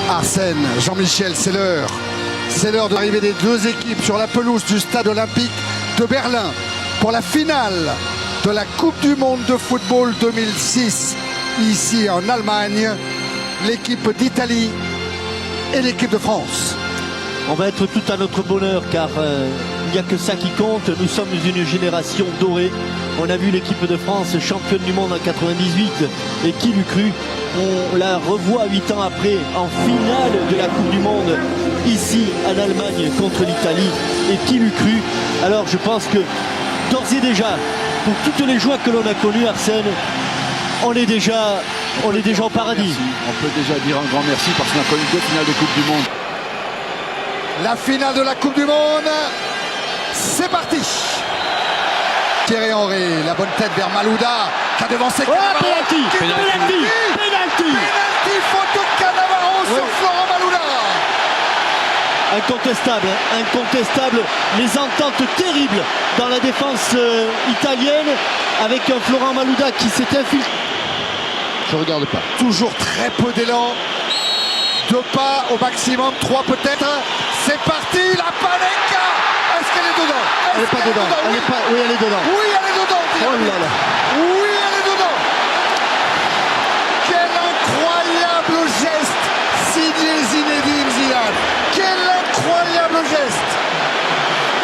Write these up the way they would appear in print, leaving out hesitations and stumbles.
Arsène, Jean-Michel, c'est l'heure. C'est l'heure de l'arrivée des deux équipes sur la pelouse du stade olympique de Berlin pour la finale de la Coupe du Monde de football 2006 ici en Allemagne. L'équipe d'Italie et l'équipe de France. On va être tout à notre bonheur car il n'y a que ça qui compte. Nous sommes une génération dorée. On a vu l'équipe de France championne du monde en 98 et qui l'eût cru. On la revoit 8 ans après en finale de la Coupe du Monde ici en Allemagne contre l'Italie et qui l'eût cru. Alors je pense que d'ores et déjà, pour toutes les joies que l'on a connues, Arsène, on est déjà au paradis. Merci. On peut déjà dire un grand merci parce qu'on a connu deux finales de Coupe du Monde. La finale de la Coupe du Monde, c'est parti. Thierry Henry, la bonne tête vers Malouda, qui a devancé Cannavaro. Penalty, faute de Cannavaro sur Florent Malouda. Incontestable, les ententes terribles dans la défense italienne avec un Florent Malouda qui s'est infiltré. Je regarde pas. Toujours très peu d'élan. 2 pas au maximum, 3 peut-être. C'est parti, la Panenka. Est-ce qu'elle est dedans? Elle n'est pas dedans. Oui, elle est dedans. Oui, elle est dedans. Oh là là. Oui, elle est dedans. Quel incroyable geste signé Zinedine Zidane. Quel incroyable geste.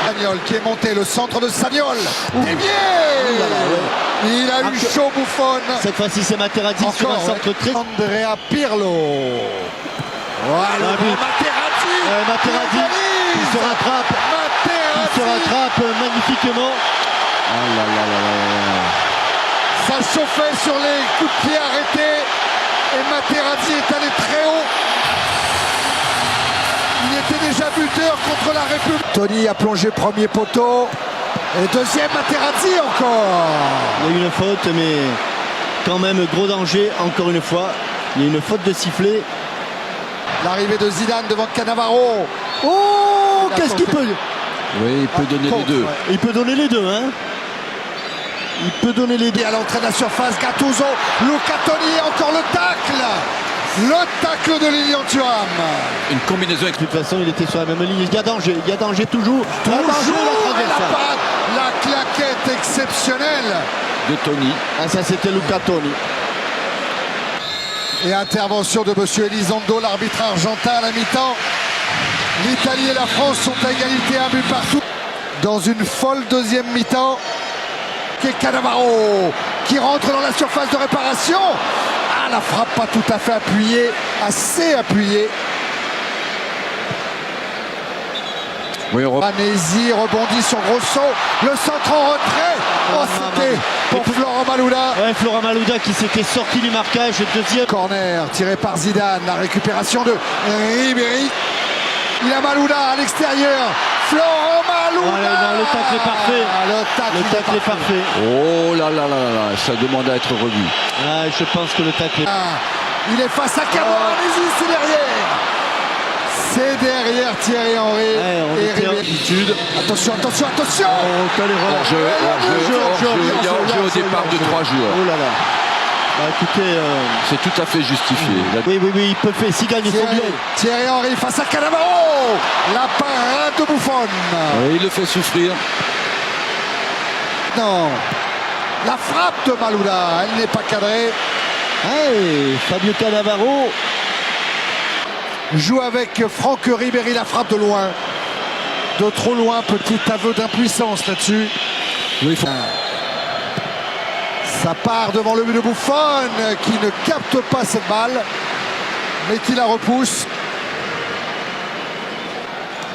Sagnol qui est monté, le centre de Sagnol. Dévié. Il a eu chaud Buffon. Cette fois-ci, c'est Materazzi sur un centre très... Andrea Pirlo. Voilà, Materazzi qui se rattrape. Il se rattrape magnifiquement. Ça chauffait sur les coups de pied arrêtés. Et Materazzi est allé très haut. Il était déjà buteur contre la République. Tony a plongé premier poteau. Et deuxième Materazzi encore. Il y a eu une faute, mais quand même gros danger encore une fois. Il y a une faute de sifflet. L'arrivée de Zidane devant Cannavaro. Oh, qu'est-ce qu'il peut... Oui, il peut donner les deux. Ouais. Il peut donner les deux, hein. Il peut donner les deux. Et à l'entrée de la surface, Gattuso, Luca Toni, encore le tacle. Le tacle de Lilian Thuram. Une combinaison avec... De toute façon, il était sur la même ligne. Il y a danger toujours. La claquette exceptionnelle de Toni. Ah, ça, c'était Luca Toni. Et intervention de monsieur Elizondo, l'arbitre argentin à la mi-temps. L'Italie et la France sont à égalité, un but partout. Dans une folle deuxième mi-temps. Et Cannavaro qui rentre dans la surface de réparation. Ah, la frappe pas tout à fait appuyée, assez appuyée. Oui, Vanesi rebondit sur Grosso. Le centre en retrait. Oh, c'était pour Florent Malouda. Ouais, Florent Malouda qui s'était sorti du marquage. Deuxième corner tiré par Zidane. La récupération de Ribéry. Il a Malouda à l'extérieur. Florent Malouda. Oh, non, le tacle est parfait. Le tacle est parfait. Oh là, ça demande à être revu. Ah, je pense que le tacle est... Il est face à Camoranesi, c'est derrière. C'est derrière Thierry Henry. Ouais, et Ribéry. Attention. Oh, quelle erreur. Hors-jeu au départ de 3 joueurs. Oh là là. Bah, écoutez, c'est tout à fait justifié. Oui, il peut faire. S'il gagne, il faut bien. Thierry Henry face à Cannavaro. La parade de Buffon. Oui, il le fait souffrir. Non. La frappe de Malouda, elle n'est pas cadrée. Hey, Fabio Cannavaro joue avec Franck Ribéry, la frappe de loin. De trop loin, petit aveu d'impuissance là-dessus. Oui, ça part devant le but de Buffon qui ne capte pas cette balle, mais qui la repousse.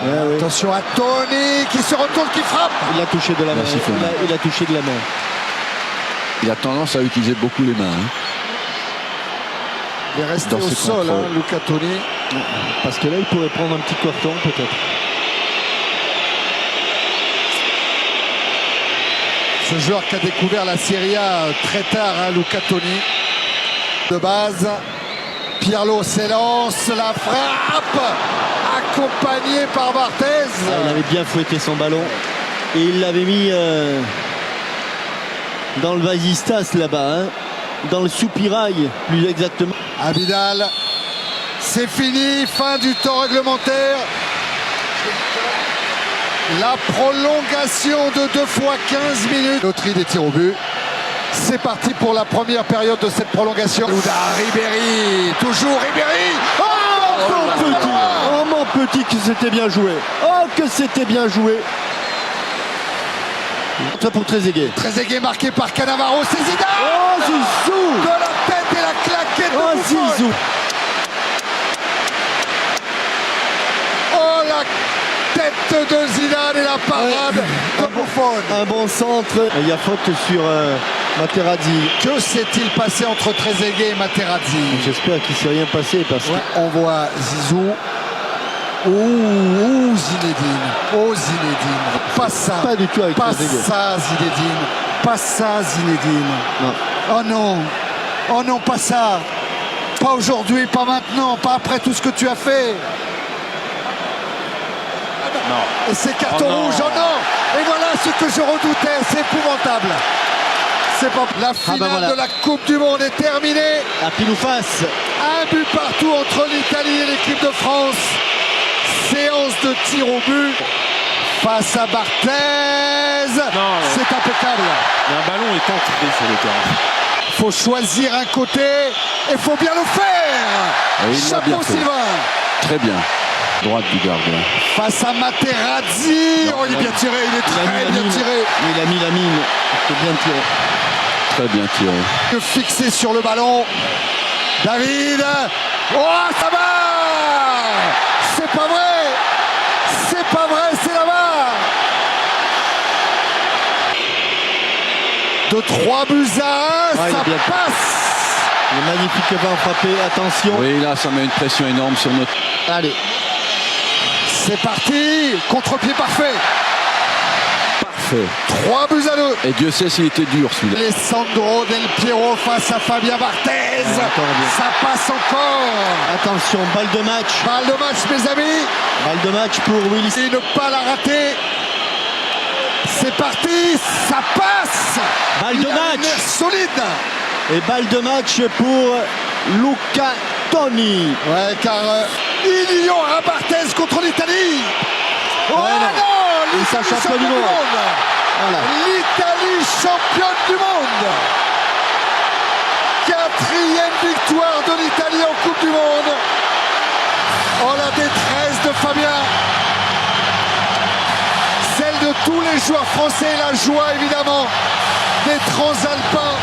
Ouais. Attention à Toni qui se retourne, qui frappe. Il a touché de la main. Il a touché de la main. Il a tendance à utiliser beaucoup les mains. Il est resté au sol, Luca Toni. Parce que là, il pourrait prendre un petit carton peut-être. Ce joueur qui a découvert la Serie A très tard, Luca Toni. De base, Pirlo s'élance, la frappe, accompagné par Barthez. Il avait bien fouetté son ballon et il l'avait mis dans le vasistas là-bas, dans le soupirail plus exactement. Abidal C'est fini, fin du temps réglementaire. La prolongation de 2 fois 15 minutes. Loterie des tirs au but. C'est parti pour la première période de cette prolongation. Ouda, Ribéry, toujours Ribéry. Oh mon petit, oh mon petit, que c'était bien joué. Oh que c'était bien joué. Toi pour Trezeguet. Trezeguet marqué par Cannavaro, c'est Zidane. Oh Zizou. De la tête et la claquette de Oh Buffon. Zizou. Oh la tête de Zidane et la parade de Buffon. Un bon centre. Il y a faute sur Materazzi. Que s'est-il passé entre Trezeguet et Materazzi? J'espère qu'il ne s'est rien passé parce que... On voit Zizou. Oh Zinedine. Oh Zinedine. Pas ça. Pas du tout avec Pas Trezeguet. ça Zinedine. Pas ça Zinedine. Non. Oh non. Oh non, pas ça. Pas aujourd'hui, pas maintenant, pas après tout ce que tu as fait. Non. Et c'est carton Oh non. rouge, oh non. Et voilà ce que je redoutais, c'est épouvantable. C'est pas... La finale voilà. de la Coupe du Monde est terminée. À pile ou face. Un but partout entre l'Italie et l'équipe de France. Séance de tir au but face à Barthez. C'est impeccable. Il y a un ballon est entré sur le terrain. Faut choisir un côté et faut bien le faire. Et il l'a bien Chapeau fait. Sylvain. Très bien. Droite du gardien. Face à Materazzi. Oh, il est bien tiré, il est très bien tiré. Il a mis la mine. C'est bien tiré. Très bien tiré. Fixé sur le ballon. David. Oh, ça va. C'est pas vrai. C'est pas vrai, c'est là-bas. De 3 buts à 1, Ouais, il ça est bien. passe. Le magnifique vent frappé. Attention. Oui, là, ça met une pression énorme sur notre... Allez. C'est parti. Contre-pied parfait. Parfait. 3 buts à 2. Et Dieu sait s'il était dur, celui-là. Alessandro Del Piero face à Fabien Barthez. Encore bien. Ça passe encore. Attention, balle de match. Balle de match, mes amis. Balle de match pour Willis. Et ne pas la rater. C'est parti. Ça passe. Balle de Il a une match. air solide. Et balle de match pour Luca Toni. Ouais, car il y aura Barthez contre l'Italie. Oh Ouais, non. non, Et ça, l'Italie champion du championne du monde. monde. Voilà. L'Italie championne du monde. 4e victoire de l'Italie en Coupe du Monde. Oh la détresse de Fabien. Celle de tous les joueurs français, la joie évidemment des Transalpins.